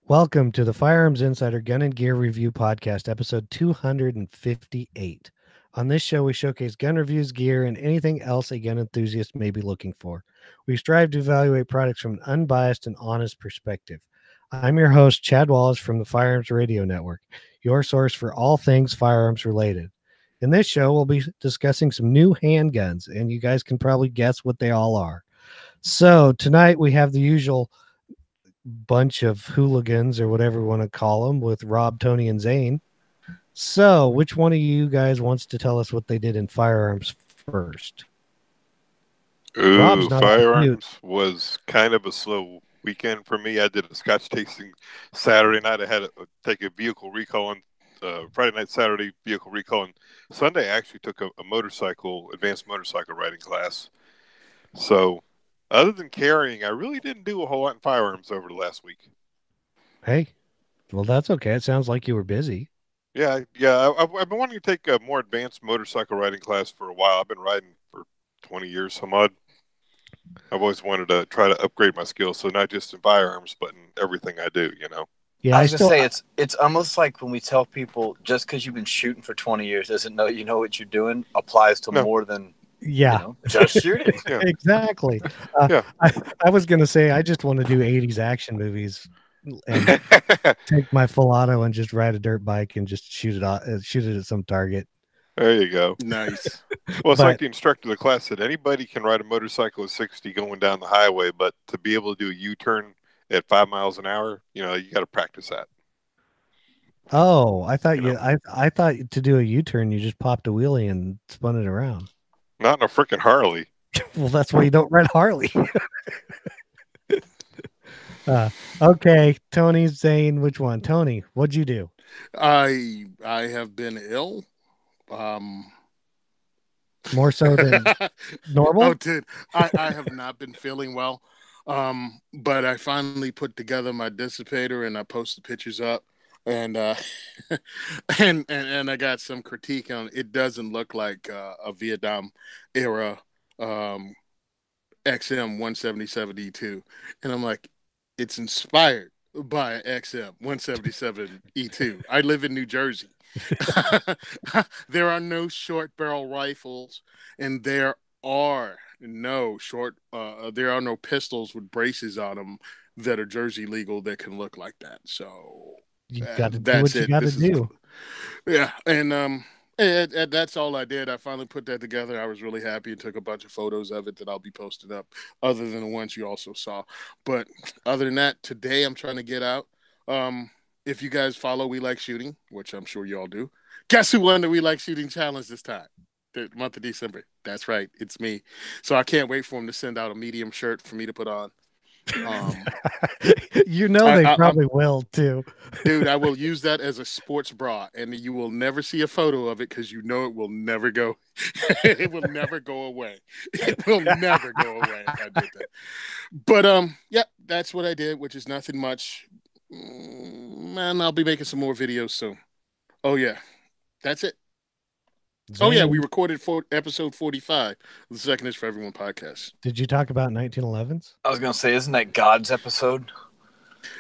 Welcome to the Firearms Insider Gun and Gear Review Podcast, episode 258. On this show, we showcase gun reviews, gear, and anything else a gun enthusiast may be looking for. We strive to evaluate products from an unbiased and honest perspective. I'm your host, Chad Wallace from the Firearms Radio Network, your source for all things firearms related. In this show, we'll be discussing some new handguns, and you guys can probably guess what they all are. So tonight we have the usual bunch of hooligans or whatever we want to call them with Rob, Tony, and Zane. So which one of you guys wants to tell us what they did in firearms first? Ooh, firearms was kind of a slow weekend for me. I did a scotch tasting Saturday night. I had to take a vehicle recall on Friday night, Saturday vehicle recall, and Sunday I actually took a advanced motorcycle riding class. So other than carrying, I really didn't do a whole lot in firearms over the last week. Hey, well, that's okay. It sounds like you were busy. Yeah. I've been wanting to take a more advanced motorcycle riding class for a while. I've been riding for 20 years, some odd. I've always wanted to try to upgrade my skills, so not just in firearms, but in everything I do, Yeah, I was gonna say it's almost like when we tell people just because you've been shooting for 20 years doesn't know you know what you're doing applies to more than just shooting. Yeah. Exactly. I was gonna say I just want to do 80s action movies and take my full auto and just ride a dirt bike and just shoot it at some target. There you go. Nice. Well, it's like the instructor of the class said, anybody can ride a motorcycle at 60 going down the highway, but to be able to do a U-turn at 5 miles an hour, you got to practice that. Oh, I thought I thought to do a U-turn, you just popped a wheelie and spun it around. Not in a freaking Harley. Well, that's why you don't ride Harley. Okay, Tony, Zane, which one? Tony, what'd you do? I have been ill. More so than normal? Oh, dude, I have not been feeling well. But I finally put together my dissipator and I posted pictures up, and and I got some critique on it. It doesn't look like a Vietnam era XM 177E2, and I'm like, it's inspired by XM 177E2. I live in New Jersey. There are no short barrel rifles, and there are no pistols with braces on them that are Jersey legal that can look like that. So you got to do what you got to do. Yeah, and that's all I did. I finally put that together. I was really happy and took a bunch of photos of it that I'll be posting up, other than the ones you also saw. But other than that, today I'm trying to get out. If you guys follow We Like Shooting, which I'm sure you all do, guess who won the We Like Shooting challenge this time? The month of December. That's right. It's me. So I can't wait for him to send out a medium shirt for me to put on. They probably will too. Dude, I will use that as a sports bra, and you will never see a photo of it because it will never go. It will never go away. It will never go away if I did that. But yeah, that's what I did, which is nothing much. Man, I'll be making some more videos soon. Oh yeah, that's it. Zane. Oh yeah, we recorded episode 45 of the Second is for Everyone podcast. Did you talk about 1911s? I was gonna say, isn't that God's episode?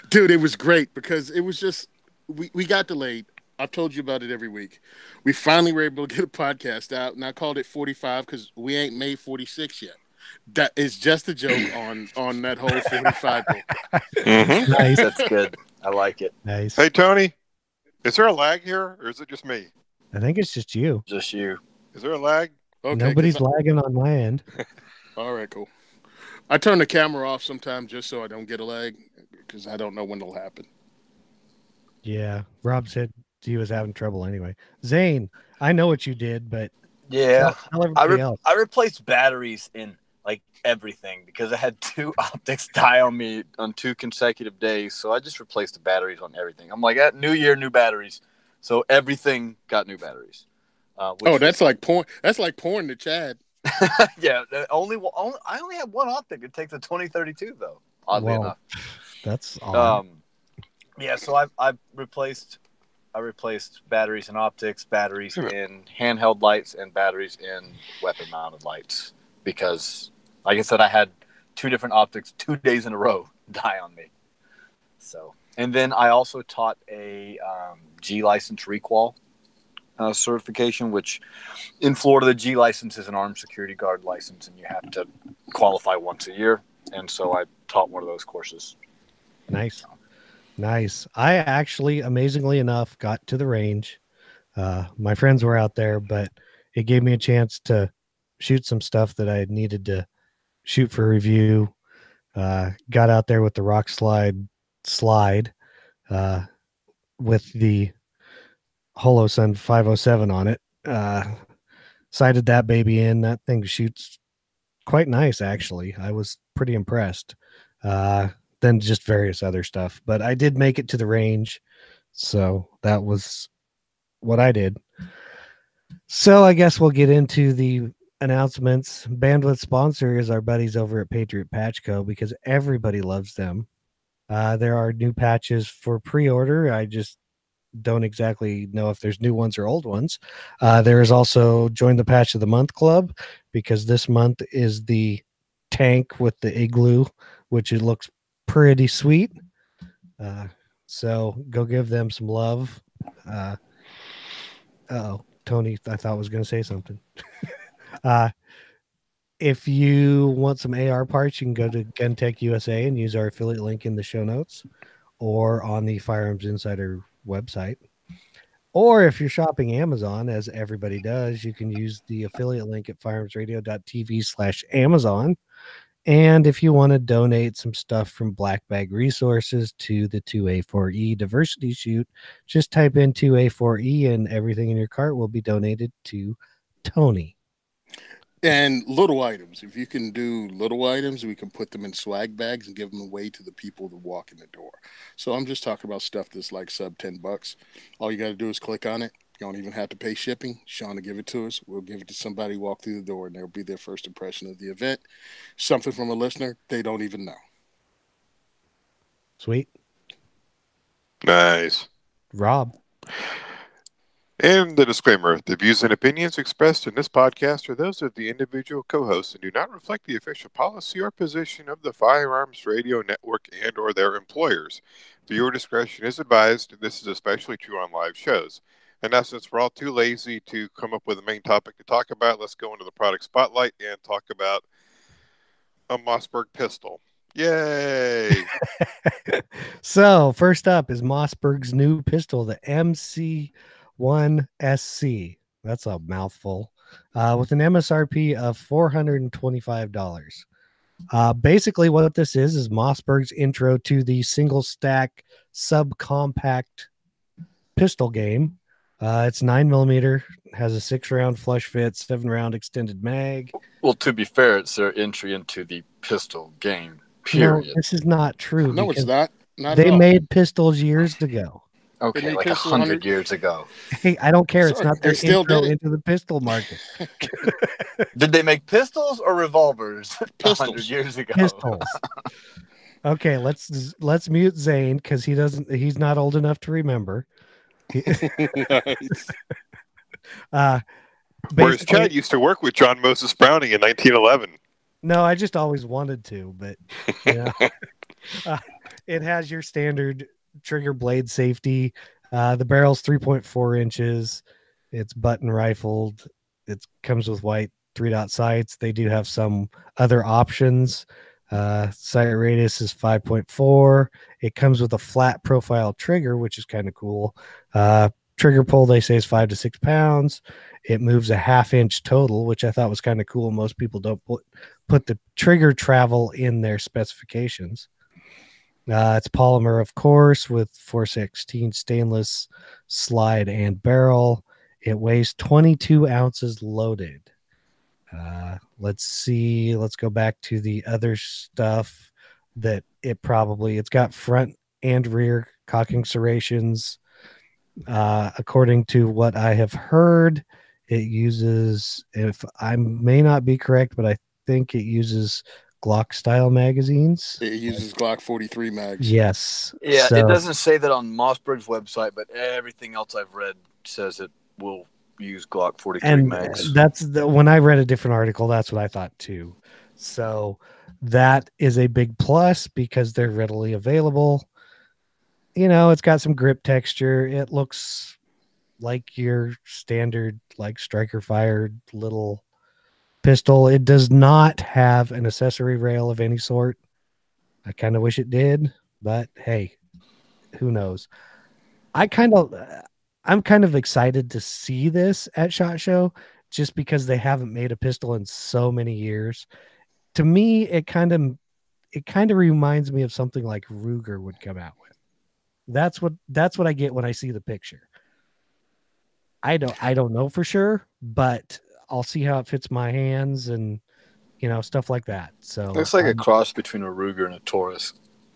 Dude, it was great because it was just we got delayed. I've told you about it every week. We finally were able to get a podcast out, and I called it 45 because we ain't made 46 yet. That is just a joke on that whole 45 book. Mm-hmm. Nice, that's good. I like it. Nice. Hey Tony, is there a lag here, or is it just me? I think it's just you. Just you. Is there a lag? Okay, nobody's lagging on my end. All right, cool. I turn the camera off sometimes just so I don't get a lag because I don't know when it'll happen. Yeah, Rob said he was having trouble anyway. Zane, I know what you did, but yeah, tell everybody else. I replaced batteries in like everything because I had 2 optics die on me on 2 consecutive days. So I just replaced the batteries on everything. I'm like, at New Year, new batteries. So everything got new batteries. That's like porn. That's like porn to Chad. Yeah, I only have 1 optic. It takes a 2032 though. Oddly enough, that's odd. Yeah. So I replaced batteries in optics, batteries in handheld lights, and batteries in weapon mounted lights because, like I said, I had 2 different optics 2 days in a row die on me. So And then I also taught a G license requal certification, which in Florida, the G license is an armed security guard license, and you have to qualify once a year. And so I taught one of those courses. Nice. I actually, amazingly enough, got to the range. My friends were out there, but it gave me a chance to shoot some stuff that I needed to shoot for review. Got out there with the rock slide with the Holosun 507 on it. Sighted that baby in. That thing shoots quite nice, actually. I was pretty impressed. Then just various other stuff. But I did make it to the range, so that was what I did. So I guess we'll get into the announcements. Bandwidth sponsor is our buddies over at Patriot Patch Co. because everybody loves them. There are new patches for pre-order. I just don't exactly know if there's new ones or old ones. There is also Join the Patch of the Month Club, because this month is the tank with the igloo, which it looks pretty sweet. So go give them some love. Tony, I thought was going to say something. If you want some AR parts, you can go to Gun Tech USA and use our affiliate link in the show notes or on the Firearms Insider website. Or if you're shopping Amazon, as everybody does, you can use the affiliate link at firearmsradio.tv/Amazon. And if you want to donate some stuff from Black Bag Resources to the 2A4E diversity shoot, just type in 2A4E and everything in your cart will be donated to Tony. And little items. If you can do little items, we can put them in swag bags and give them away to the people that walk in the door. So I'm just talking about stuff that's like sub $10. All you got to do is click on it. You don't even have to pay shipping. Sean will give it to us. We'll give it to somebody, walk through the door, and they'll be their first impression of the event. Something from a listener they don't even know. Sweet. Nice. Rob. And the disclaimer, the views and opinions expressed in this podcast are those of the individual co-hosts and do not reflect the official policy or position of the Firearms Radio Network and or their employers. Viewer discretion is advised, and this is especially true on live shows. And now, since we're all too lazy to come up with a main topic to talk about, let's go into the product spotlight and talk about a Mossberg pistol. Yay! So first up is Mossberg's new pistol, the MC1SC. That's a mouthful. With an MSRP of $425. Basically what this is Mossberg's intro to the single stack subcompact pistol game. It's 9mm, has a 6-round flush fit, 7-round extended mag. Well, to be fair, it's their entry into the pistol game, period. No, this is not true. No, it's not. Not they at all. made pistols years ago. Okay, like 100 years ago. Hey, I don't care. It's Sorry, not their they still intro did it. into the pistol market. Did they make pistols or revolvers? Pistols. 100 years ago. Pistols. Okay, let's mute Zane because he's not old enough to remember. Nice. Whereas Chad used to work with John Moses Browning in 1911. No, I just always wanted to, but yeah. It has your standard trigger blade safety. The barrel's 3.4 inches. It's button rifled. It comes with white 3-dot sights. They do have some other options. Sight radius is 5.4. It comes with a flat profile trigger, which is kind of cool. Trigger pull, they say, is 5 to 6 pounds. It moves a 1/2 inch total, which I thought was kind of cool. Most people don't put the trigger travel in their specifications. It's polymer, of course, with 416 stainless slide and barrel. It weighs 22 ounces loaded. Let's see. Let's go back to the other stuff that it's got front and rear cocking serrations. According to what I have heard, it uses, if I may not be correct, but I think it uses Glock style magazines. It uses Glock 43 mags. Yes. Yeah, it doesn't say that on Mossberg's website, but everything else I've read says it will use Glock 43 and mags. When I read a different article, that's what I thought too. So that is a big plus because they're readily available. it's got some grip texture. It looks like your standard, like striker fired little pistol. It does not have an accessory rail of any sort. I kind of wish it did, but hey, who knows? I'm kind of excited to see this at SHOT Show just because they haven't made a pistol in so many years. To me, it kind of reminds me of something like Ruger would come out with. That's what I get when I see the picture. I don't know for sure, but I'll see how it fits my hands and stuff like that. So looks like a cross between a Ruger and a Taurus.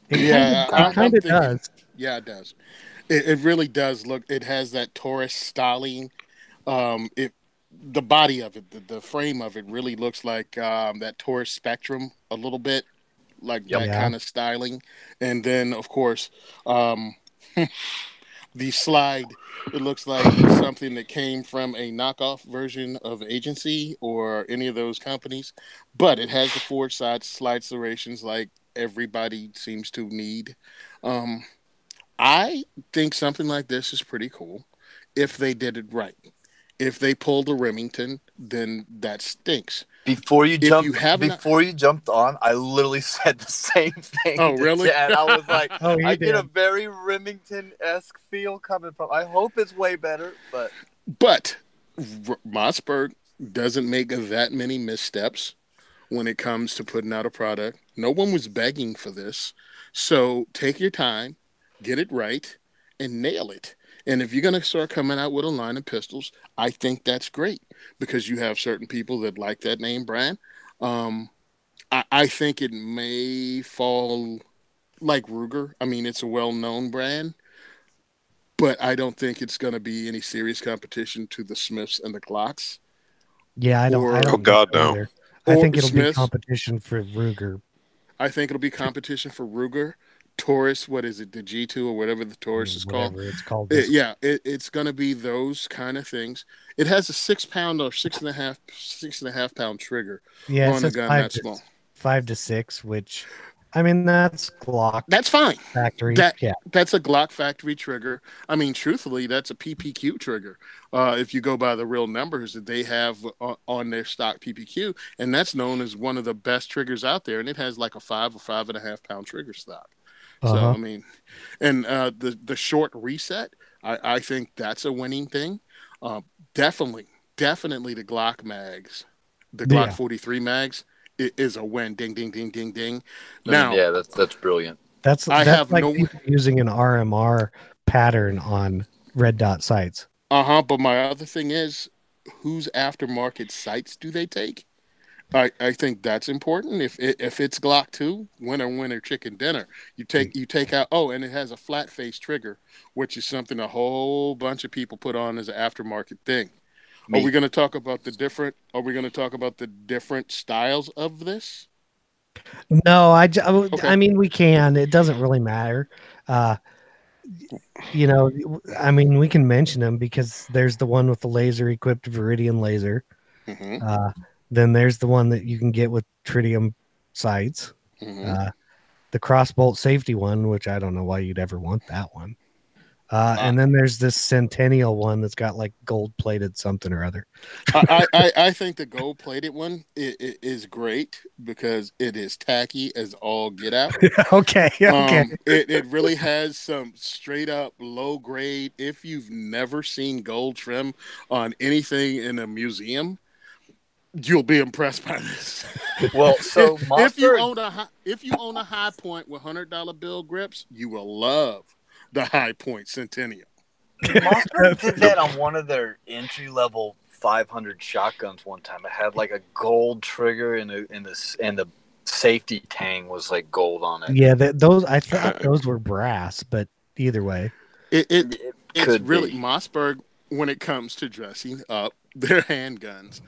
It kind of does. Yeah, it does. It really does look. It has that Taurus styling. The body of it, the frame of it, really looks like that Taurus Spectrum a little bit, like that kind of styling. And then, of course, the slide. It looks like something that came from a knockoff version of Agency or any of those companies, but it has the forward side slide serrations like everybody seems to need. I think something like this is pretty cool if they did it right. If they pulled a Remington, then that stinks. Before you jumped on, I literally said the same thing. Oh, really? Chad. I was like, I did. get a very Remington-esque feel coming from. I hope it's way better, but Mossberg doesn't make that many missteps when it comes to putting out a product. No one was begging for this, so take your time, get it right, and nail it. And if you're going to start coming out with a line of pistols, I think that's great because you have certain people that like that name brand. I think it may fall like Ruger. I mean, it's a well-known brand, but I don't think it's going to be any serious competition to the Smiths and the Glocks. Yeah, I don't. Oh God, no. I think it'll be competition for Ruger. I think it'll be competition for Ruger. Taurus, what is it, the G2 or whatever the Taurus is called? It's called. It's going to be those kind of things. It has a 6 pound or 6.5 pound trigger on a gun that small. 5 to 6, which, I mean, that's Glock. That's fine. Factory. That's a Glock factory trigger. I mean, truthfully, that's a PPQ trigger. If you go by the real numbers that they have on their stock PPQ, and that's known as one of the best triggers out there, and it has like a 5 or 5.5 pound trigger stock. So, I mean, and the short reset, I think that's a winning thing. Definitely the Glock mags, the Glock 43 mags is a win. Ding, ding, ding, ding, ding. Now, yeah, that's brilliant. That's like people using an RMR pattern on red dot sights. But my other thing is, whose aftermarket sights do they take? I think that's important. If it's Glock 2, winner chicken dinner. You take out and it has a flat face trigger, which is something a whole bunch of people put on as an aftermarket thing. Are we going to talk about the different styles of this? No, Okay. I mean, we can. It doesn't really matter. I mean, we can mention them because there's the one with the laser equipped Viridian laser. Mm-hmm. Then there's the one that you can get with tritium sights. Mm-hmm. The crossbolt safety one, which I don't know why you'd ever want that one. And then there's this Centennial one that's got like gold plated something or other. I think the gold plated one is great because it is tacky as all get out. Okay. It really has some straight up low grade. If you've never seen gold trim on anything in a museum, you'll be impressed by this. Well, so if you own a High Point with $100 bill grips, you will love the High Point Centennial. Mossberg did that on one of their entry level 500 shotguns one time. It had like a gold trigger and the safety tang was like gold on it. Yeah, I thought those were brass, but either way, it's really Mossberg when it comes to dressing up their handguns.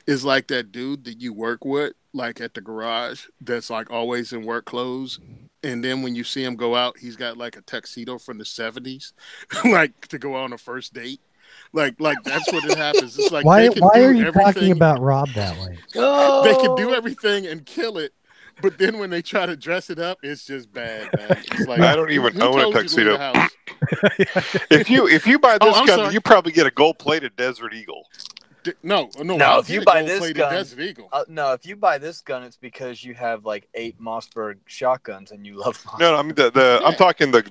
Is like that dude that you work with, like at the garage, that's like always in work clothes. And then when you see him go out, he's got like a tuxedo from the 70s, like to go on a first date. Like that's what it happens. It's like why are you talking about Rob that way? They can do everything and kill it, But then when they try to dress it up, it's just bad, man. It's like, I don't even who own a told you to leave tuxedo. the house? If you buy this I'm gun, sorry. you probably get a gold-plated Desert Eagle. No. No, if you buy this gold-plated gun, Desert Eagle. no, if you buy this gun, it's because you have like 8 Mossberg shotguns and you love Mossberg. No, I mean I'm talking the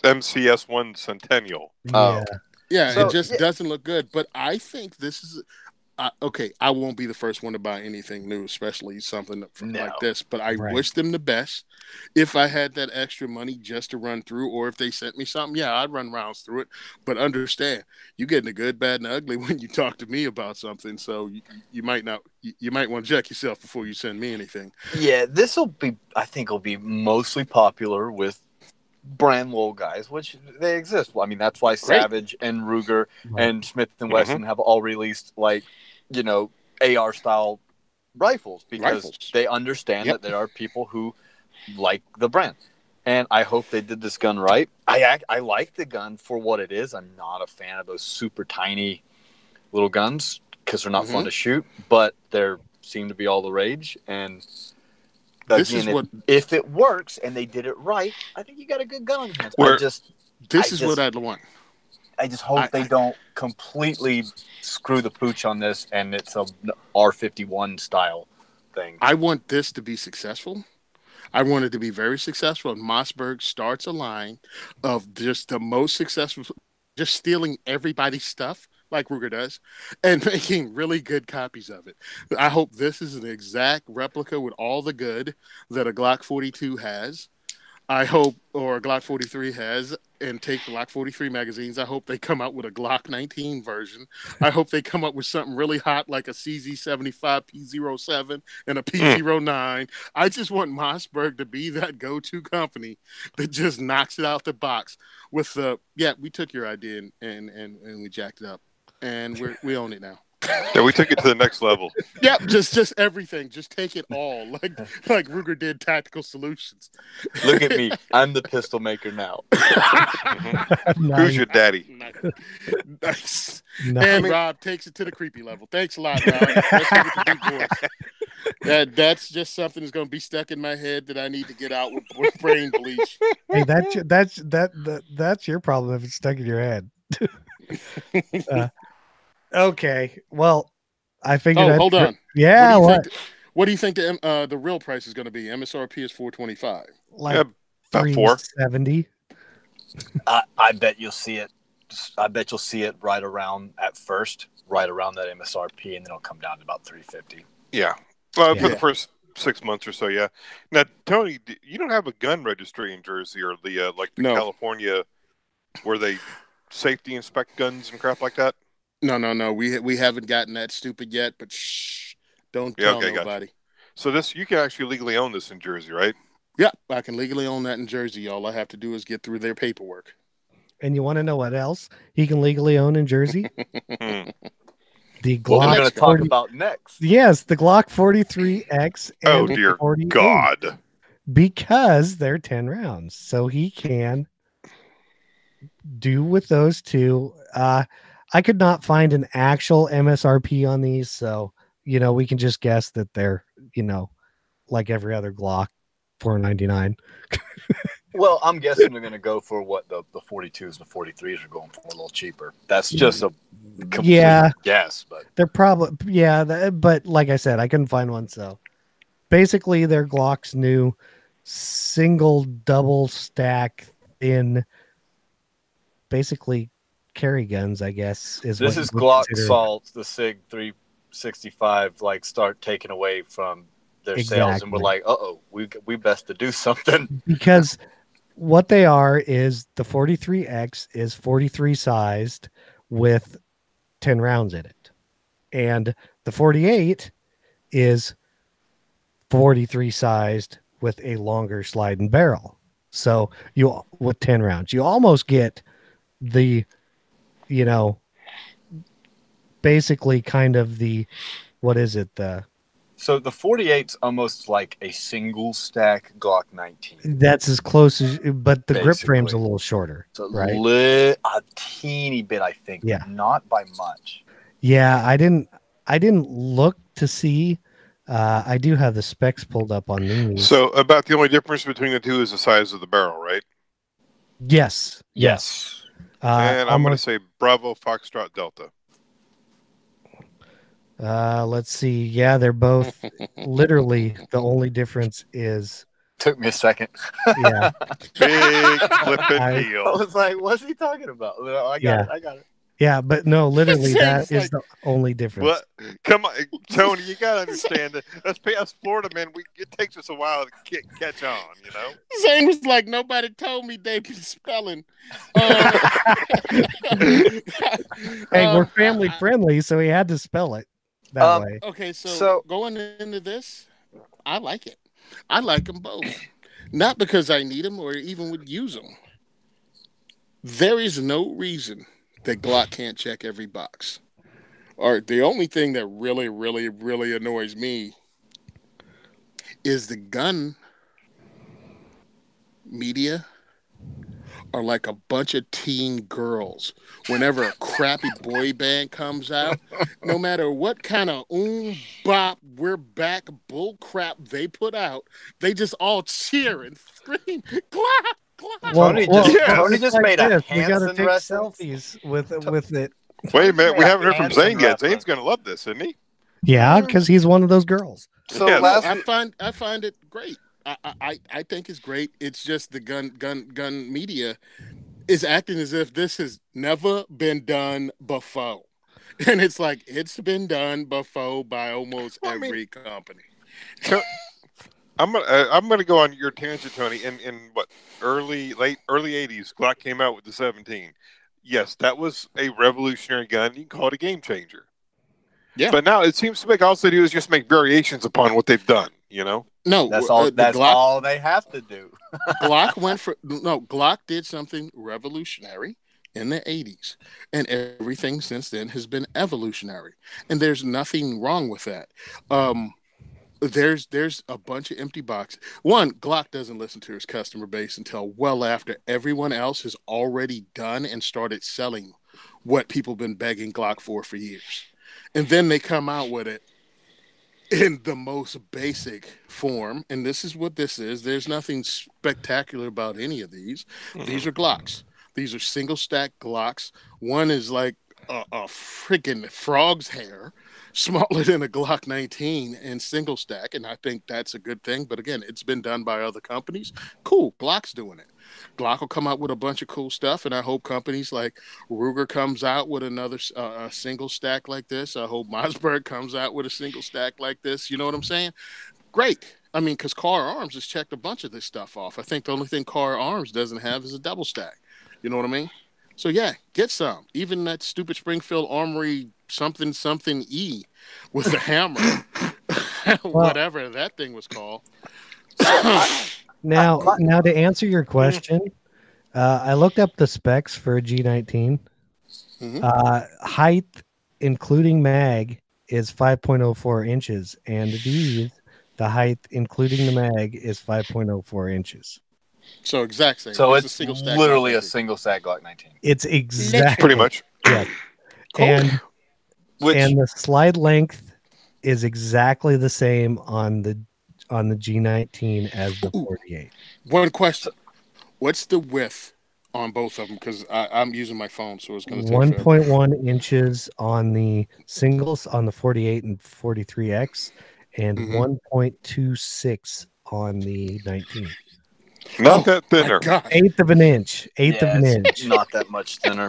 MCS1 Centennial. Oh. Yeah, So, it just doesn't look good. But I think this is okay. I won't be the first one to buy anything new, especially something like this. But I wish them the best. If I had that extra money just to run through, or if they sent me something, yeah, I'd run rounds through it. But understand, you getting the good, bad, and ugly when you talk to me about something. So you might not. You might want to check yourself before you send me anything. Yeah, I think will be mostly popular with brand low guys, which they exist. Well, I mean, that's why Savage and Ruger and Smith and Wesson have all released AR style rifles because they understand that there are people who like the brand. And I hope they did this gun right. I like the gun for what it is. I'm not a fan of those super tiny little guns because they're not fun to shoot, but they seem to be all the rage. And if it works and they did it right, I think you got a good gun on your hands. What I'd want. I just hope they don't completely screw the pooch on this and it's a R51 style thing. I want this to be successful. I want it to be very successful. And Mossberg starts a line of just the most successful, just stealing everybody's stuff like Ruger does and making really good copies of it. I hope this is an exact replica with all the good that a Glock 42 has. I hope, or a Glock 43 has, and take the Glock 43 magazines. I hope they come out with a Glock 19 version. I hope they come up with something really hot like a CZ75 P07 and a P09. I just want Mossberg to be that go-to company that just knocks it out the box with the, we took your idea and we jacked it up. And we own it now. Yeah, we took it to the next level. Yep, just everything. Just take it all, like Ruger did Tactical Solutions. Look at me. I'm the pistol maker now. Who's your daddy? Nice. And Rob takes it to the creepy level. Thanks a lot, Rob. Let's go with the deep voice. That's just something that's going to be stuck in my head that I need to get out with brain bleach. Hey, that's your problem if it's stuck in your head. Okay, well, I figured. Oh, hold on. Yeah, what do you think the real price is going to be? MSRP is $425. Like about $370. I bet you'll see it. I bet you'll see it right around that MSRP, and then it'll come down to about $350. Yeah, for the first 6 months or so. Yeah. Now, Tony, you don't have a gun registry in Jersey or the California where they safety inspect guns and crap like that. No. We haven't gotten that stupid yet, but shh, don't tell nobody. Gotcha. So you can actually legally own this in Jersey, right? Yeah, I can legally own that in Jersey. All I have to do is get through their paperwork. And you want to know what else he can legally own in Jersey? The Glock. What we're going to talk about next. Yes, the Glock 43X. And dear 48, God! Because they're 10 rounds, so he can do with those two. I could not find an actual MSRP on these, so we can just guess that they're like every other Glock, $499. Well, I'm guessing they're going to go for what the 42s and the 43s are going for, a little cheaper. That's just a complete guess, but they're probably but like I said, I couldn't find one. So basically, they're Glock's new single double stack thin, basically carry guns, I guess. This is Glock Salt, the SIG 365, start taking away from their sales, and we're like, we best to do something. Because what they are is the 43X is 43 sized with 10 rounds in it. And the 48 is 43 sized with a longer sliding barrel. So with 10 rounds, you almost get the basically kind of the, what is it? So the 48's almost like a single stack Glock 19. That's as close as, but the grip frame's a little shorter, right? A teeny bit, I think. Yeah. Not by much. Yeah. I didn't look to see I do have the specs pulled up on these. So about the only difference between the two is the size of the barrel, right? Yes. And I'm going to say Bravo, Foxtrot, Delta. Let's see. Yeah, they're both literally the only difference is. Took me a second. Yeah. Big flipping deal. I was like, what's he talking about? I got it. Yeah, but no, literally that is the only difference. But come on, Tony, you gotta understand that us Florida men. It takes us a while to catch on, you know. Zane was like, nobody told me they'd be spelling. Hey, we're family friendly, so he had to spell it that way. Okay, so going into this, I like it. I like them both, not because I need them or even would use them. There is no reason that Glock can't check every box. Or the only thing that really, really, really annoys me is the gun media are like a bunch of teen girls. Whenever a crappy boy band comes out, no matter what kind of bop, we're back bull crap they put out, they just all cheer and scream, Glock! Tony just made a Hanson selfies with it. Wait a minute, we haven't heard from Zane yet. Zane's going to love this, isn't he? Yeah, because he's one of those girls. So I find it great. I think it's great. It's just the gun media is acting as if this has never been done before, and it's like it's been done before by almost every company. I'm gonna go on your tangent, Tony. In what early 80s, Glock came out with the 17. Yes, that was a revolutionary gun. You can call it a game changer. Yeah, but now it seems to make all they do is just make variations upon what they've done. You know, no, that's all. That's Glock, all they have to do. Glock did something revolutionary in the 80s, and everything since then has been evolutionary, and there's nothing wrong with that. There's a bunch of empty boxes. One, Glock doesn't listen to his customer base until well after everyone else has already done and started selling what people have been begging Glock for years. And then they come out with it in the most basic form. And this is what this is. There's nothing spectacular about any of these. Mm-hmm. These are Glocks. These are single stack Glocks. One is like a freaking frog's hair, smaller than a Glock 19 and single stack, and I think that's a good thing. But again, it's been done by other companies. Cool, Glock's doing it. Glock will come out with a bunch of cool stuff, and I hope companies like Ruger comes out with another single stack like this. I hope Mossberg comes out with a single stack like this. You know what I'm saying? Great. I mean, because Car Arms has checked a bunch of this stuff off. I think the only thing Car Arms doesn't have is a double stack. You know what I mean? So yeah, get some. Even that stupid Springfield Armory something E with the hammer, whatever that thing was called. Now to answer your question, I looked up the specs for a G19. Mm-hmm. Height, including mag, is 5.04 inches, and the height, including the mag, is 5.04 inches. So exact same. So it's literally a single stack Glock 19. It's exactly pretty much. Yeah. Cool. And the slide length is exactly the same on the G19 as the 48. One question: what's the width on both of them? Because I'm using my phone, so it's going to take 1.1 inches on the singles on the 48 and 43X, and 1.26 on the 19. Not that thinner. Eighth of an inch. Not that much thinner.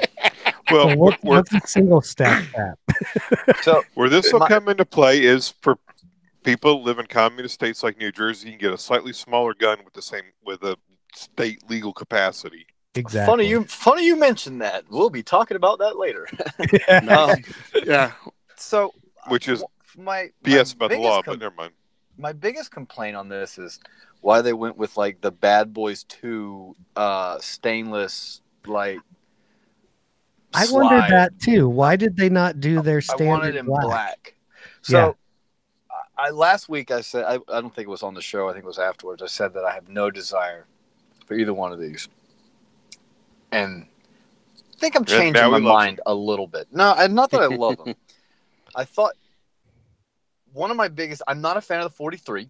Well, so what's a single stack cap? So where this will come into play is for people who live in communist states like New Jersey. You can get a slightly smaller gun with a state legal capacity. Exactly. Funny you mentioned that. We'll be talking about that later. Yeah. So, which is BS about the law, but never mind. My biggest complaint on this is why they went with like the Bad Boys 2 stainless like. I wondered that too. Why did they not do their standard? I wanted in black. So, last week I said I don't think it was on the show. I think it was afterwards. I said that I have no desire for either one of these, and I think I'm changing my mind a little bit. No, not that I love them. I thought one of my biggest. I'm not a fan of the 43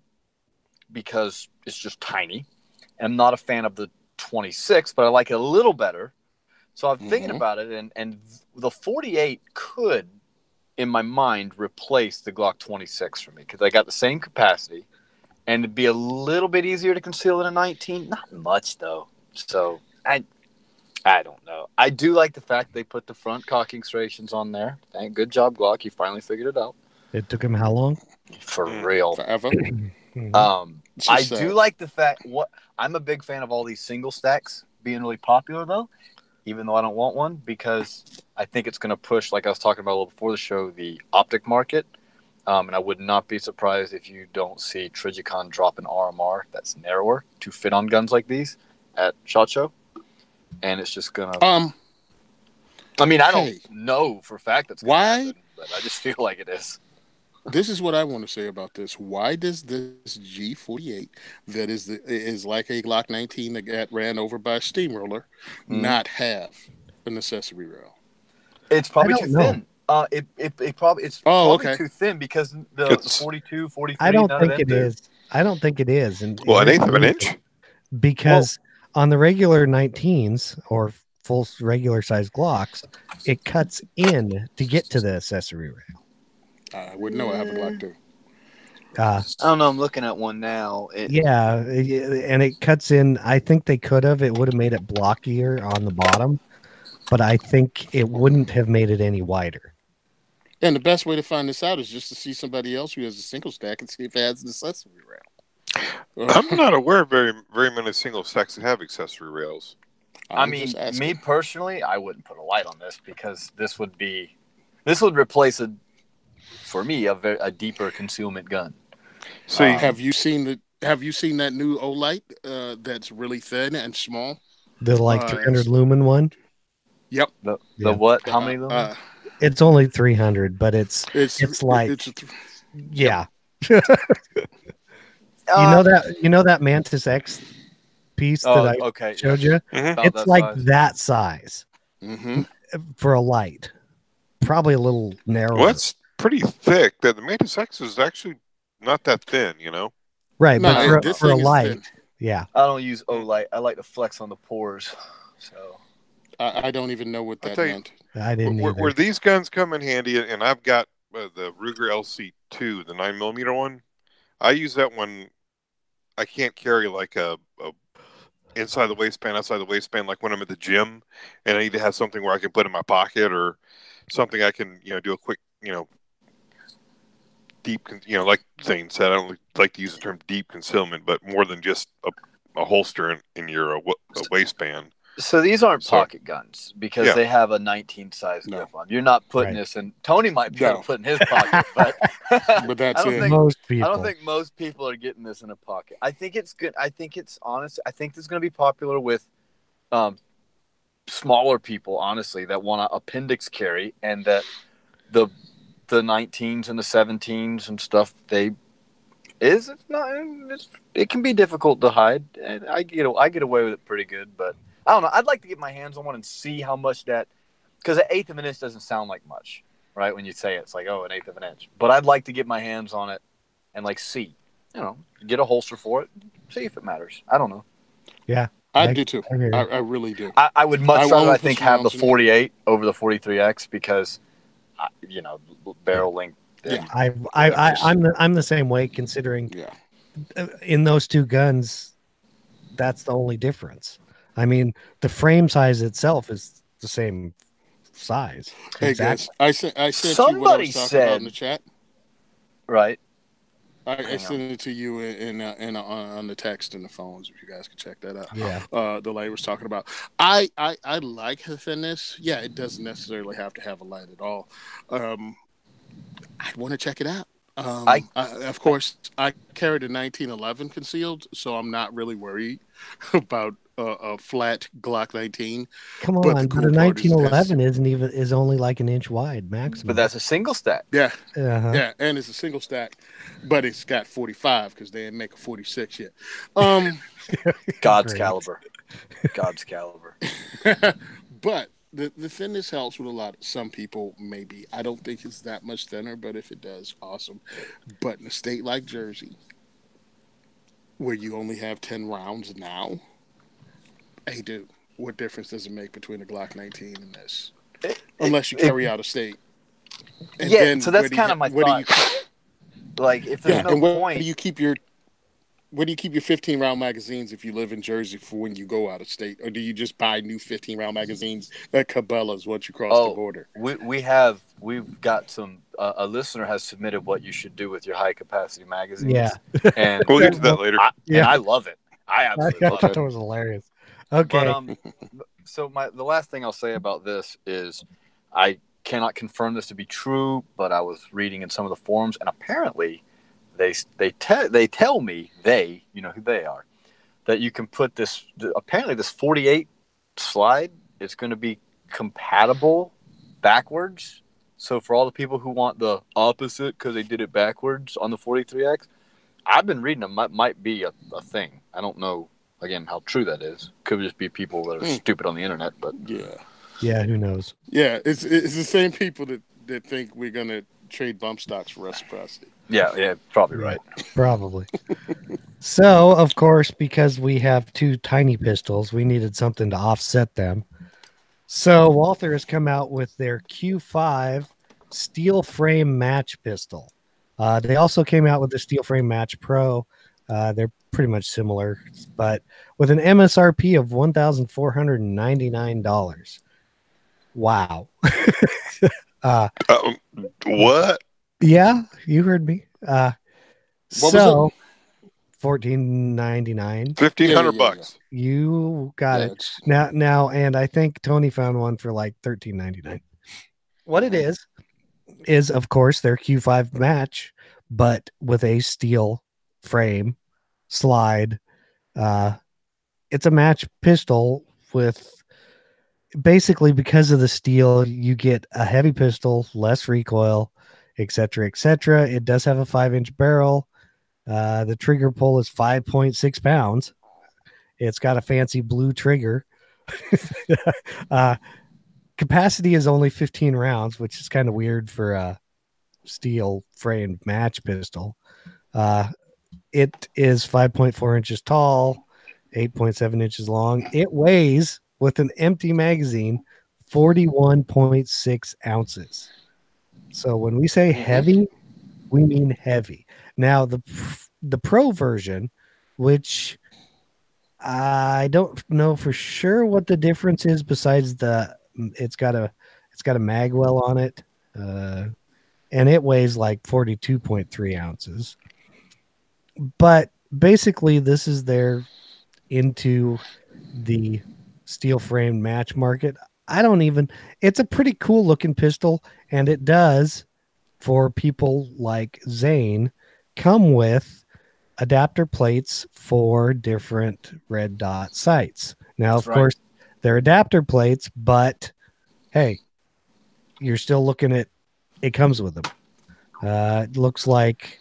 because it's just tiny. I'm not a fan of the 26, but I like it a little better. So I'm thinking about it, and the 48 could, in my mind, replace the Glock 26 for me because I got the same capacity, and it'd be a little bit easier to conceal than a 19. Not much though. So I don't know. I do like the fact they put the front cocking serrations on there. Good job, Glock. You finally figured it out. It took him how long? For real. Forever. I do like the fact I'm a big fan of all these single stacks being really popular though, even though I don't want one because I think it's going to push, like I was talking about a little before the show, the optic market. And I would not be surprised if you don't see Trijicon drop an RMR that's narrower to fit on guns like these at SHOT Show. And it's just going to... I mean, I don't know for a fact that's going to happen, but I just feel like it is. This is what I want to say about this. Why does this G48 that is like a Glock 19 that got ran over by a steamroller not have an accessory rail? It's probably too thin. It's probably too thin because the 42, 43. I don't think it is. I don't think it is. And an eighth of an inch? Because on the regular 19s or full regular size Glocks, it cuts in to get to the accessory rail. I wouldn't know. I have a Glock too. I don't know. I'm looking at one now. And it cuts in. I think they could have. It would have made it blockier on the bottom, but I think it wouldn't have made it any wider. And the best way to find this out is just to see somebody else who has a single stack and see if it has an accessory rail. I'm not aware of very many single stacks that have accessory rails. I mean, me personally, I wouldn't put a light on this because this would replace for me a deeper concealment gun. So have you seen that new Olight that's really thin and small? The 300 lumen one? Yep. The what? How many lumen? It's only 300, but it's like yeah. You know that Mantis X piece that I showed you? Mm-hmm. It's like size. That size for a light. Probably a little narrower. Well, it's pretty thick. The Mantis X is actually not that thin, you know? Right, but for a light, yeah. I don't use Olight. I like to flex on the pores. So I don't even know what that meant. I didn't either. Where these guns come in handy, and I've got the Ruger LC2, the 9mm one. I use that one. I can't carry like a inside the waistband, outside the waistband, like when I'm at the gym, and I need to have something where I can put in my pocket or something I can, do a quick, deep, like Zane said, I don't like to use the term deep concealment, but more than just a holster in your waistband. So these aren't pocket guns because they have a 19 size grip on. You're not putting this in. Tony might be able to put in his pocket, but but that's most people. I don't think most people are getting this in a pocket. I think it's good. I think it's honest. I think this is going to be popular with smaller people, honestly, that want to appendix carry, and that the 19s and the 17s and stuff. It can be difficult to hide. And I get away with it pretty good, but. I don't know. I'd like to get my hands on one and see how much that, because an eighth of an inch doesn't sound like much, right? When you say it, it's like, an eighth of an inch. But I'd like to get my hands on it and see, get a holster for it, see if it matters. I don't know. Yeah, I do too. I really do. I would much rather, I think, have the 48 over the 43X because, barrel length. Yeah, I'm the same way. Considering, in those two guns, that's the only difference. I mean, the frame size itself is the same size. Hey guys, I sent Somebody you what I was talking about in the chat. Right. I sent it to you on the text and the phones. If you guys can check that out. Yeah. The light was talking about. I like the thinness. Yeah, it doesn't necessarily have to have a light at all. I want to check it out. Of course, I carried a 1911 concealed, so I'm not really worried about a flat Glock 19. Come on, but a 1911 is only like an inch wide maximum. But that's a single stack. Yeah, yeah, and it's a single stack, but it's got 45 because they didn't make a 46 yet. God's caliber. God's caliber. But The thinness helps with a lot. Some people maybe. I don't think it's that much thinner, but if it does, awesome. But in a state like Jersey, where you only have 10 rounds now, hey, dude, what difference does it make between a Glock 19 and this? Unless you carry out of state. And yeah, then so that's kind of my thought. Like, if there's no point, where do you keep your 15-round magazines if you live in Jersey for when you go out of state, or do you just buy new 15-round magazines at Cabela's once you cross the border? We've got some. A listener has submitted what you should do with your high capacity magazines. Yeah, and we'll get to that later. And I love it. I absolutely love it. That was hilarious. Okay, but so the last thing I'll say about this is, I cannot confirm this to be true, but I was reading in some of the forums, and apparently they tell me, you know who they are, that you can put this, apparently this 48 slide is going to be compatible backwards. So for all the people who want the opposite because they did it backwards on the 43X, I've been reading them, might be a thing. I don't know, again, how true that is. Could just be people that are stupid on the internet, but yeah, who knows? Yeah, it's the same people that think we're going to trade bump stocks for reciprocity. Yeah, probably right. Probably. So, of course, because we have two tiny pistols, we needed something to offset them. So, Walther has come out with their Q5 steel frame match pistol. They also came out with the steel frame match Pro. They're pretty much similar, but with an MSRP of $1,499. Wow. What? Yeah, you heard me. What was it? $1,499. $1,500. You got it. Now, and I think Tony found one for like $1,399. What it is of course their Q5 match, but with a steel frame slide. It's a match pistol with, basically, because of the steel, you get a heavy pistol, less recoil, etc., etc. It does have a 5-inch barrel. The trigger pull is 5.6 pounds. It's got a fancy blue trigger. Capacity is only 15 rounds, which is kind of weird for a steel framed match pistol. It is 5.4 inches tall, 8.7 inches long. It weighs, with an empty magazine, 41.6 ounces. So when we say heavy, we mean heavy. Now, the Pro version, which I don't know for sure what the difference is besides it's got a mag well on it, and it weighs like 42.3 ounces. But basically, this is their into the steel frame match market. It's a pretty cool looking pistol, and it does, for people like Zane, come with adapter plates for different red dot sights. Now, of course, they're adapter plates, but hey, you're still looking at it comes with them. It looks like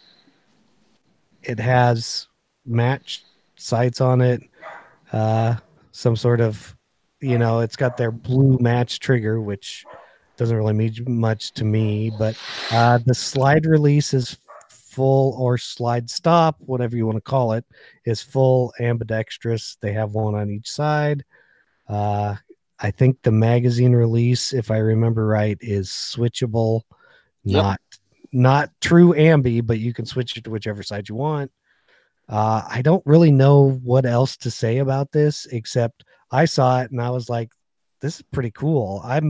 it has match sights on it, some sort of, it's got their blue match trigger, which doesn't really mean much to me, but the slide release is full, or slide stop, whatever you want to call it, is full ambidextrous. They have one on each side. I think the magazine release, if I remember right, is switchable. Yep. Not true ambi, but you can switch it to whichever side you want. I don't really know what else to say about this, except I saw it and I was like, this is pretty cool. I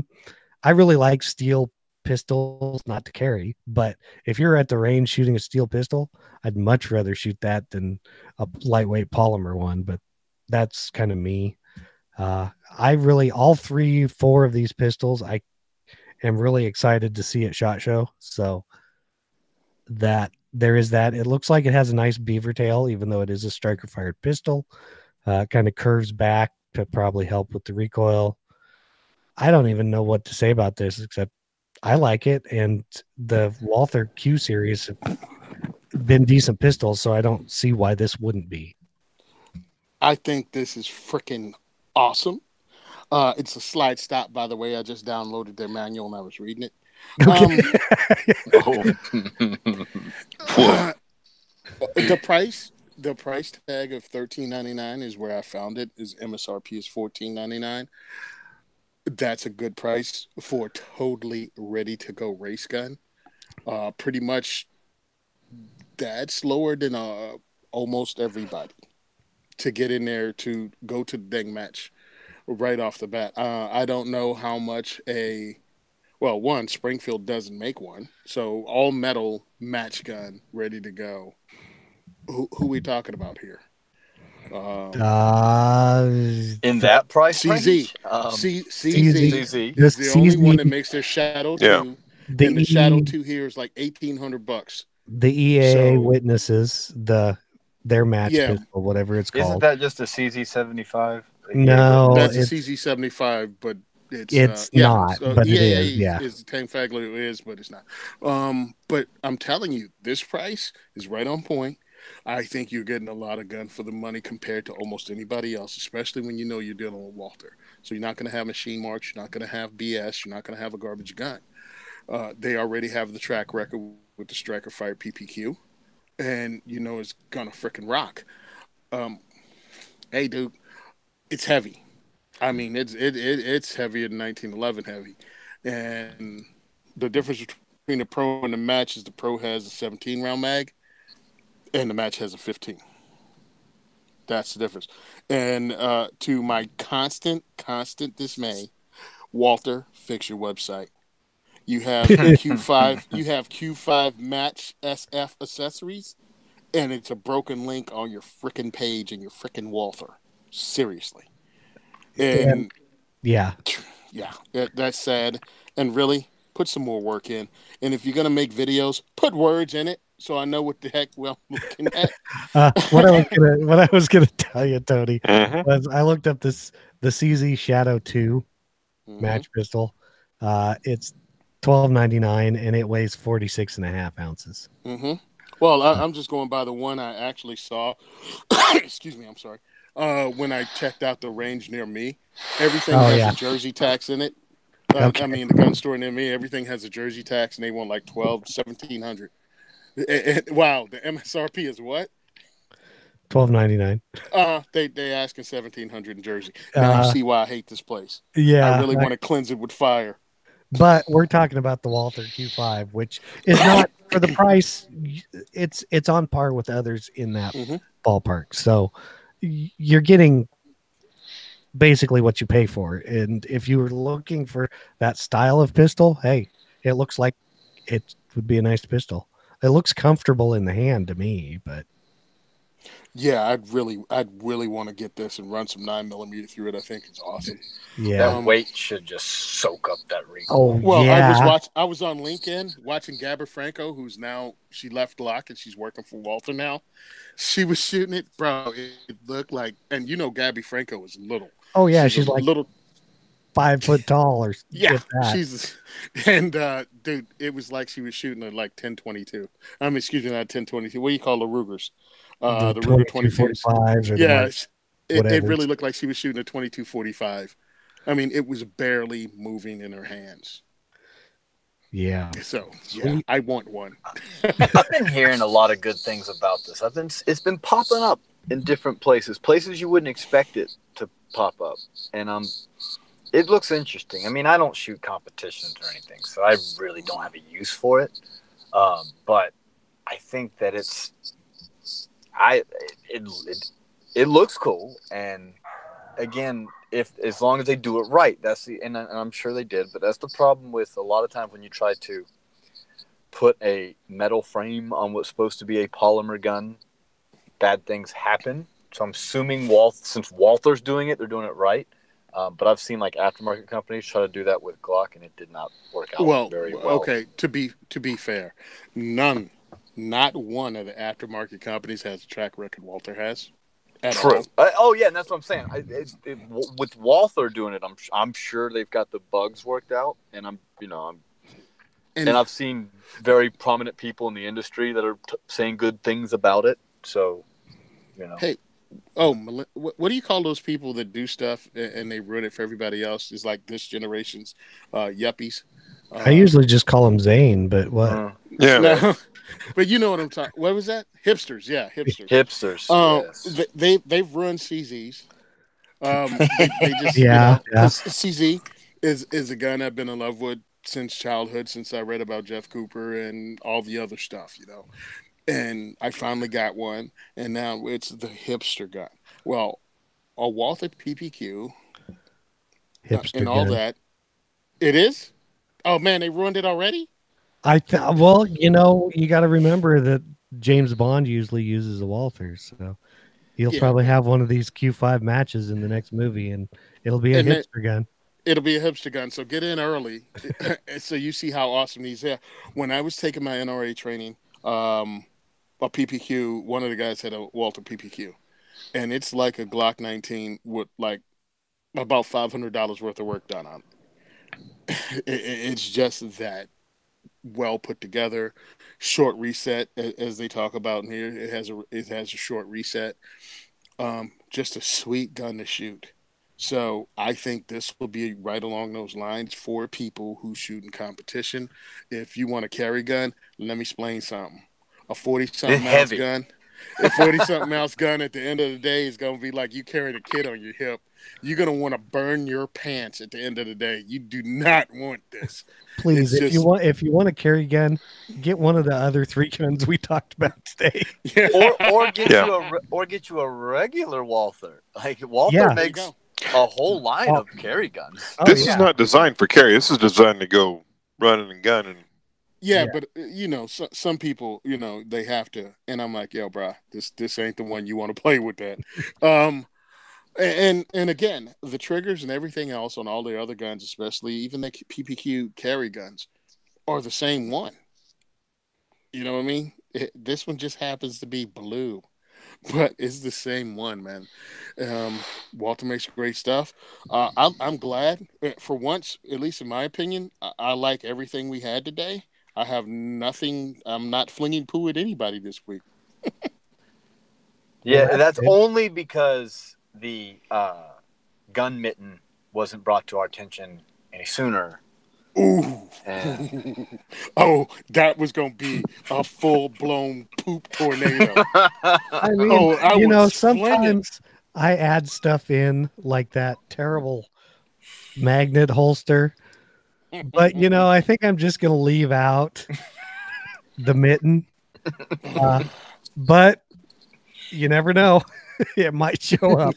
really like steel pistols, not to carry, but if you're at the range shooting a steel pistol, I'd much rather shoot that than a lightweight polymer one, but that's kind of me. All 4 of these pistols, I am really excited to see at SHOT Show. So that there is that. It looks like it has a nice beaver tail, even though it is a striker fired pistol. Kind of curves back to probably help with the recoil. I don't even know what to say about this, except I like it. And the Walther Q series have been decent pistols, so I don't see why this wouldn't be. I think this is freaking awesome. It's a slide stop, by the way. I just downloaded their manual and I was reading it. Okay. The price tag of $13.99 is where I found it. Is MSRP is $14.99. That's a good price for a totally ready to go race gun. Pretty much, that's lower than almost everybody to get in there to go to the dang match right off the bat. I don't know how much one, Springfield doesn't make one, so all metal match gun ready to go. Who we talking about here? In that price CZ. range? CZ is the only one that makes their Shadow 2. And the Shadow 2 here is like $1,800. The EA witnesses their match pistol, whatever it's called. Isn't that just a CZ75? No, that's a CZ75, but it's not. But EA it is. Yeah, is the Tank Fagler is, but it's not. But I'm telling you, this price is right on point. I think you're getting a lot of gun for the money compared to almost anybody else, especially when you know you're dealing with Walther. So you're not going to have machine marks, you're not going to have BS, you're not going to have a garbage gun. They already have the track record with the Striker Fire PPQ, and you know it's gonna freaking rock. Hey, dude, it's heavy. I mean, it's heavier than 1911 heavy, and the difference between the Pro and the match is the Pro has a 17 round mag, and the match has a 15. That's the difference. And to my constant dismay, Walter, fix your website. You have Q5. You have Q5 Match SF accessories, and it's a broken link on your freaking page and your freaking Walther. Seriously, and that's sad. And really, put some more work in. And if you're gonna make videos, put words in it so I know what the heck I'm looking at. What I was gonna tell you, Tony, was I looked up the CZ Shadow 2 match pistol. It's $12.99 and it weighs 46.5 ounces. Well, I'm just going by the one I actually saw. Excuse me, I'm sorry. When I checked out the range near me, everything has a Jersey tax in it. I mean, the gun store near me, everything has a Jersey tax, and they want like $1,700. Wow, the MSRP is what? $12.99. They asking $1,700 in Jersey. Now you see why I hate this place. Yeah, I really want to cleanse it with fire. But we're talking about the Walther Q5, which is not for the price. It's on par with others in that ballpark. So you're getting basically what you pay for. And if you were looking for that style of pistol, hey, it looks like it would be a nice pistol. It looks comfortable in the hand to me, but. Yeah, I'd really want to get this and run some 9mm through it. I think it's awesome. Yeah, that weight should just soak up that recoil. Oh, well, yeah. I was on LinkedIn watching Gabby Franco, who's now she left Glock and she's working for Walther now. She was shooting it, bro. It looked like, and you know, Gabby Franco is little. Oh yeah, she's like little, 5 foot tall or dude, it was like she was shooting at like 10-22. Excuse me, not 10-22. What do you call the Rugers? The Ruger 2245s. Yeah, it really looked like she was shooting a 22-45. I mean, it was barely moving in her hands. Yeah. So yeah, I want one. I've been hearing a lot of good things about this. It's been popping up in different places you wouldn't expect it to pop up, and it looks interesting. I mean, I don't shoot competitions or anything, so I really don't have a use for it. But I think that it looks cool, and again, as long as they do it right, and I'm sure they did, but that's the problem with a lot of times when you try to put a metal frame on what's supposed to be a polymer gun, bad things happen. So I'm assuming since Walther's doing it, they're doing it right. But I've seen like aftermarket companies try to do that with Glock, and it did not work out very well. Okay, to be fair, not one of the aftermarket companies has a track record Walther has. True. And that's what I'm saying. With Walther doing it, I'm sure they've got the bugs worked out, and I've seen very prominent people in the industry that are saying good things about it. So, Hey, what do you call those people that do stuff and they ruin it for everybody else? It's like this generation's yuppies. I usually just call them Zane, but what? Yeah. No, but you know what I'm talking. What was that? Hipsters. Yeah, hipsters. Hipsters. Yes. They've run CZs. They just Yeah. 'cause CZ is a gun I've been in love with since childhood, since I read about Jeff Cooper and all the other stuff, And I finally got one, and now it's the hipster gun. Well, a Walther PPQ Hipster and all gun. that. It is? Oh man, they ruined it already? Well, you got to remember that James Bond usually uses a Walther, so he'll probably have one of these Q5 matches in the next movie, and it'll be a hipster gun. It'll be a hipster gun, so get in early, so you see how awesome these are. When I was taking my NRA training, a PPQ, one of the guys had a Walther PPQ, and it's like a Glock 19 with like about $500 worth of work done on it. It's just that well put together, short reset as they talk about in here. It has a short reset. Just a sweet gun to shoot. So I think this will be right along those lines for people who shoot in competition. If you want a carry gun, let me explain something. A 40-something ounce gun. A 40-something ounce gun at the end of the day is going to be like you carrying a kid on your hip. You're going to want to burn your pants at the end of the day. You do not want this. Please, if you want a carry gun, get one of the other 3 guns we talked about today. Yeah. Or get you a regular Walther. Like Walther makes a whole line of carry guns. This is not designed for carry. This is designed to go running and gunning. Yeah, but some people, they have to, and I'm like, yo, bro, this ain't the one you want to play with that. And again, the triggers and everything else on all the other guns, especially even the PPQ carry guns, are the same one. You know what I mean? This one just happens to be blue, but it's the same one, man. Walter makes great stuff. I'm glad for once, at least in my opinion, I like everything we had today. I have nothing. I'm not flinging poo at anybody this week. Yeah, that's only because the gun mitten wasn't brought to our attention any sooner. Ooh. Oh, that was going to be a full-blown poop tornado. I mean, sometimes I add stuff in like that terrible magnet holster. But, I think I'm just going to leave out the mitten. But you never know. It might show up.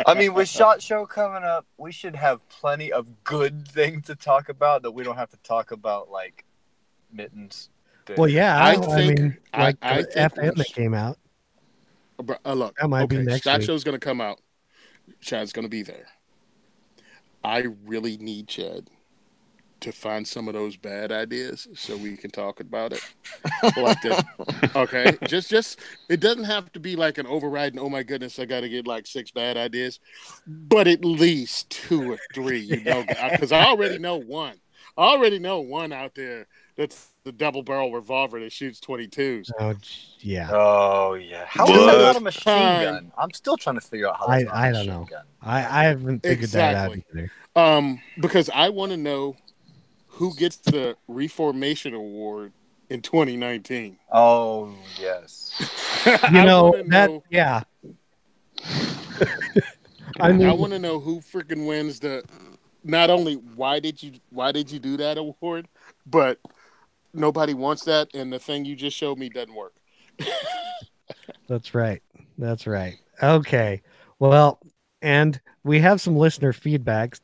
I mean, with SHOT Show coming up, we should have plenty of good things to talk about that we don't have to talk about, like mittens. Well, yeah. I think FM that came out. Look, that might be next SHOT week. Show's going to come out. Chad's going to be there. I really need Chad to find some of those bad ideas so we can talk about it. Like that. Okay. Just it doesn't have to be like an overriding, oh my goodness, I gotta get like 6 bad ideas, but at least 2 or 3, because I already know one. I already know one out there that's the double barrel revolver that shoots 22s. Oh yeah. Oh yeah. How is that not a machine gun? I'm still trying to figure out how that's not a machine gun. I haven't figured that out either. Because I want to know who gets the Reformation Award in 2019. Oh, yes. Yeah. I want to know who freaking wins the, not only why did you do that award, but nobody wants that, and the thing you just showed me doesn't work. That's right. Okay. Well, and we have some listener feedback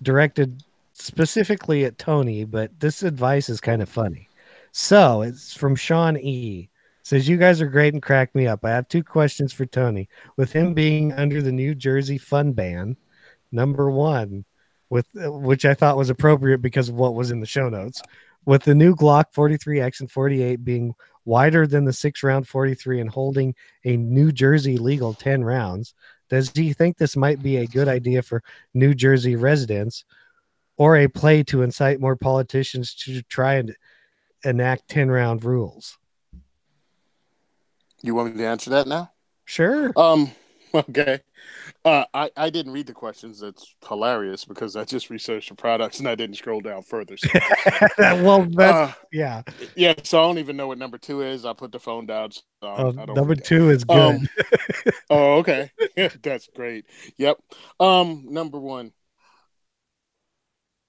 directed specifically at Tony, but this advice is kind of funny. So it's from Sean E. Says, you guys are great and crack me up. I have 2 questions for Tony. With him being under the New Jersey fun ban, number 1, which I thought was appropriate because of what was in the show notes, with the new Glock 43X and 48 being wider than the 6-round 43 and holding a New Jersey legal 10 rounds, does he think this might be a good idea for New Jersey residents, or a play to incite more politicians to try and enact 10-round rules? You want me to answer that now? Sure. Okay. I didn't read the questions. That's hilarious because I just researched the products and I didn't scroll down further. So Well, yeah. Yeah, so I don't even know what number 2 is. I put the phone down. So I don't number forget. 2 is good. Oh, okay. That's great. Yep. Number 1.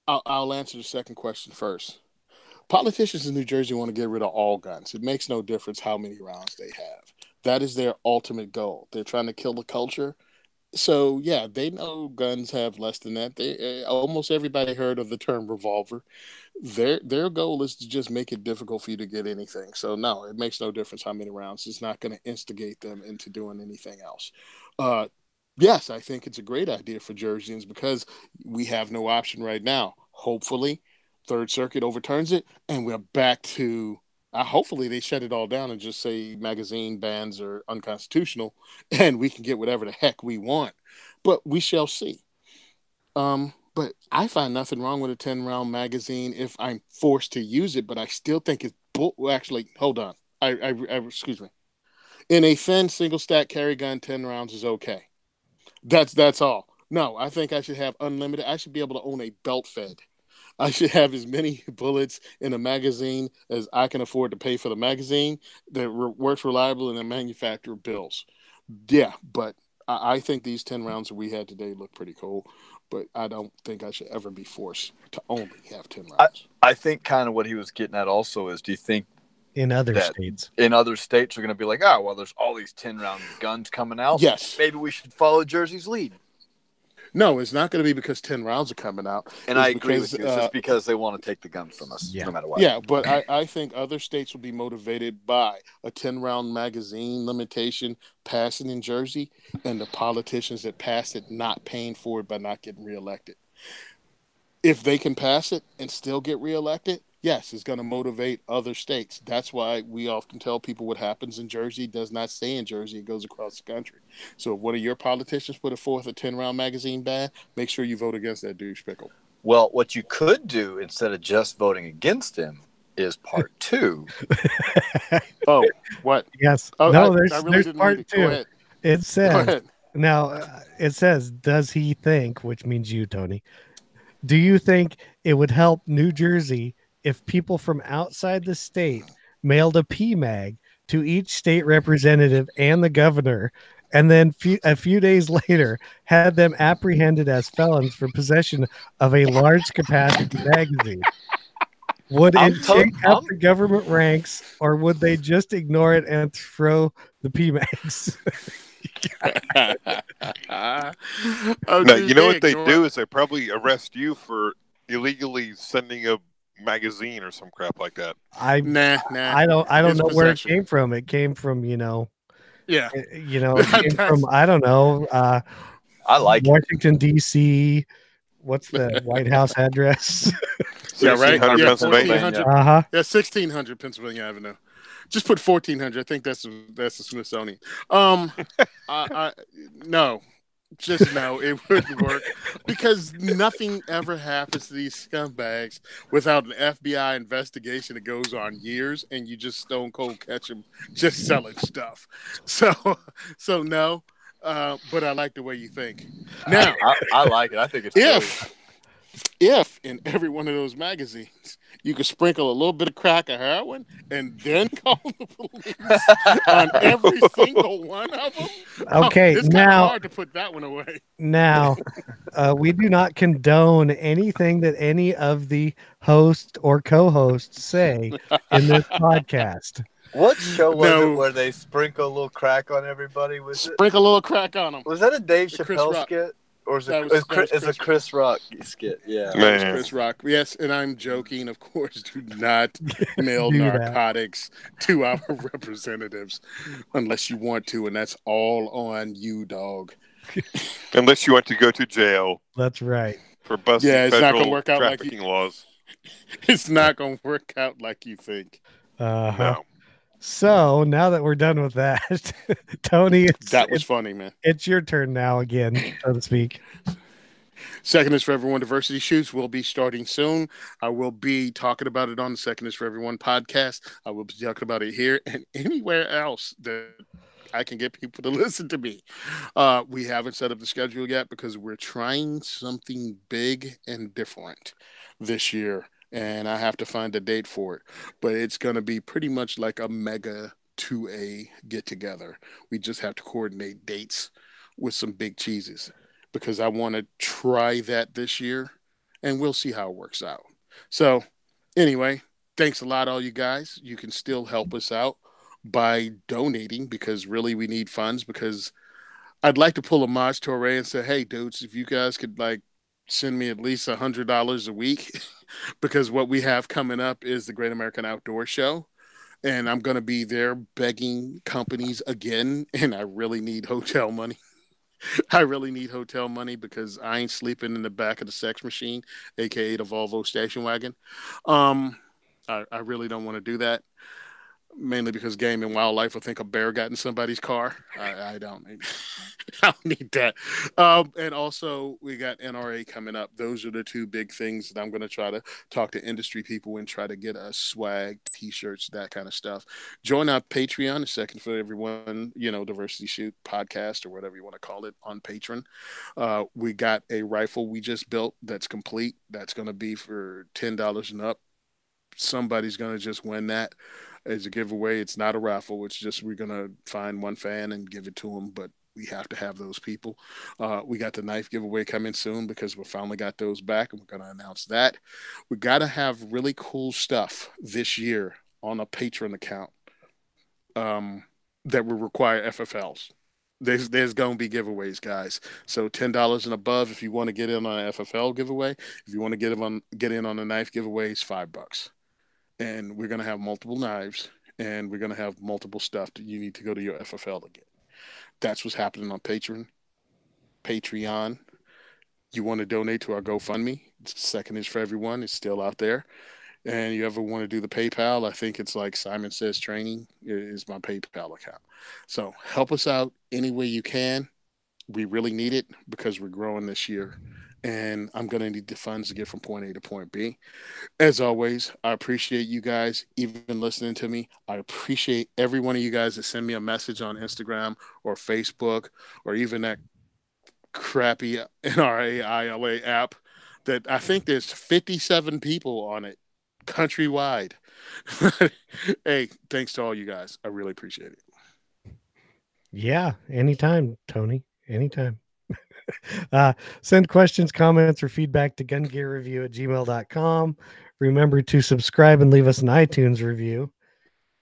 I'll answer the second question first. Politicians in New Jersey want to get rid of all guns. It makes no difference how many rounds they have. That is their ultimate goal. They're trying to kill the culture. So yeah, they know guns have less than that. They almost everybody heard of the term revolver. Their goal is to just make it difficult for you to get anything. So no, it makes no difference how many rounds. It's not going to instigate them into doing anything else. Yes, I think it's a great idea for Jerseyans because we have no option right now. Hopefully, Third Circuit overturns it, and we're back to. Hopefully, they shut it all down and just say magazine bans are unconstitutional, and we can get whatever the heck we want. But we shall see. But I find nothing wrong with a 10-round magazine if I'm forced to use it. But I still think it's actually. Hold on. I excuse me. In a thin single stack carry gun, 10 rounds is okay. That's all. No, I think I should have unlimited. I should be able to own a belt fed. I should have as many bullets in a magazine as I can afford to pay for the magazine that works reliable and the manufacturer bills. Yeah, but I think these 10 rounds that we had today look pretty cool, but I don't think I should ever be forced to only have 10 rounds. I think kind of what he was getting at also is, do you think in other states are going to be like, oh, well, there's all these 10-round guns coming out. Yes. Maybe we should follow Jersey's lead. No, it's not going to be because 10 rounds are coming out. And I agree with you. It's just because they want to take the guns from us, no matter what. Yeah, but I think other states will be motivated by a 10-round magazine limitation passing in Jersey and the politicians that pass it not paying for it by not getting reelected. If they can pass it and still get reelected, yes, it's going to motivate other states. That's why we often tell people what happens in Jersey does not stay in Jersey. It goes across the country. So if one of your politicians put forth a 10-round magazine ban, make sure you vote against that douche pickle. Well, what you could do instead of just voting against him is part 2. Oh, what? Yes. Oh, no, I really there's part 2. It says, now, it says, does he think, which means you, Tony, do you think it would help New Jersey if people from outside the state mailed a PMAG to each state representative and the governor, and then a few days later had them apprehended as felons for possession of a large capacity magazine? Would it shake up the government ranks, or would they just ignore it and throw the PMAGs? No, you know what they do is they probably arrest you for illegally sending a magazine or some crap like that. I don't know where it came from. It came from, it came from, I don't know. I like Washington, D.C. What's the White House address? Yeah, right. 1600 Pennsylvania. 1400. Uh-huh. Yeah, 1600 Pennsylvania Avenue. Just put 1400. I think that's the Smithsonian. No, just no, it wouldn't work because nothing ever happens to these scumbags without an FBI investigation that goes on years, and you just stone cold catch them just selling stuff. So no, but I like the way you think. Now, I like it. I think it's if in every one of those magazines you could sprinkle a little bit of crack of heroin and then call the police on every single one of them. Okay, it's kind of hard to put that one away. Now, we do not condone anything that any of the hosts or co-hosts say in this podcast. What show was it where they sprinkle a little crack on everybody? Sprinkle a little crack on them. Was that a Dave Chappelle skit? Or is it a Chris Rock skit? Yeah. Man. Chris Rock. Yes, and I'm joking. Of course, do not mail narcotics to our representatives unless you want to, and that's all on you, dog. Unless you want to go to jail. That's right. For busting it's not gonna work out trafficking laws. It's not going to work out like you think. No. So now that we're done with that, Tony, that was funny, man. It's your turn now again, so to speak. Second is for Everyone Diversity Shoots will be starting soon. I will be talking about it on the Second is for Everyone podcast. I will be talking about it here and anywhere else that I can get people to listen to me. We haven't set up the schedule yet because we're trying something big and different this year, and I have to find a date for it. But it's going to be pretty much like a mega 2A get together. We just have to coordinate dates with some big cheeses because I want to try that this year, and we'll see how it works out. So, anyway, thanks a lot, all you guys. You can still help us out by donating because really we need funds because I'd like to pull a Maj Toure and say, hey, dudes, if you guys could like send me at least $100 a week because what we have coming up is the Great American Outdoor Show. And I'm going to be there begging companies again. And I really need hotel money. I really need hotel money because I ain't sleeping in the back of the sex machine, aka the Volvo station wagon. I really don't want to do that, mainly because Game and Wildlife will think a bear got in somebody's car. I don't need, I don't need that. And also, we got NRA coming up. Those are the two big things that I'm going to try to talk to industry people and try to get us swag, T-shirts, that kind of stuff. Join our Patreon, a second for everyone, Diversity Shoot podcast or whatever you want to call it on Patreon. We got a rifle we just built that's complete. That's going to be for $10 and up. Somebody's going to just win that as a giveaway. It's not a raffle. It's just we're going to find one fan and give it to them, but we have to have those people. We got the knife giveaway coming soon because we finally got those back, and we're going to announce that. We got to have really cool stuff this year on a Patreon account that will require FFLs. There's going to be giveaways, guys. So $10 and above if you want to get in on an FFL giveaway. If you want to get in on a knife giveaway, it's $5. And we're going to have multiple knives, and we're going to have multiple stuff that you need to go to your FFL to get. That's what's happening on Patreon. You want to donate to our GoFundMe. Second is for everyone. It's still out there. And you ever want to do the PayPal, I think it's like Simon Says Training is my PayPal account. So help us out any way you can. We really need it because we're growing this year. And I'm going to need the funds to get from point A to point B. As always, I appreciate you guys even listening to me. I appreciate every one of you guys that send me a message on Instagram or Facebook or even that crappy NRAILA app that I think there's 57 people on it countrywide. Hey, thanks to all you guys. I really appreciate it. Yeah, anytime, Tony. Anytime. Send questions, comments, or feedback to gungearreview@gmail.com. Remember to subscribe and leave us an iTunes review.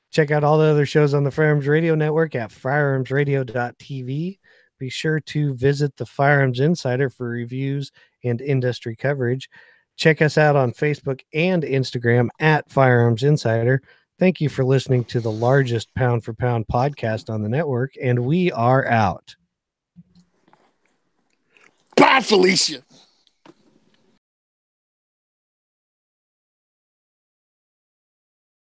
Check out all the other shows on the Firearms Radio Network at firearmsradio.tv. Be sure to visit the Firearms Insider for reviews and industry coverage. Check us out on Facebook and Instagram at Firearms Insider. Thank you for listening to the largest pound-for-pound podcast on the network, and we are out. Bye, Felicia.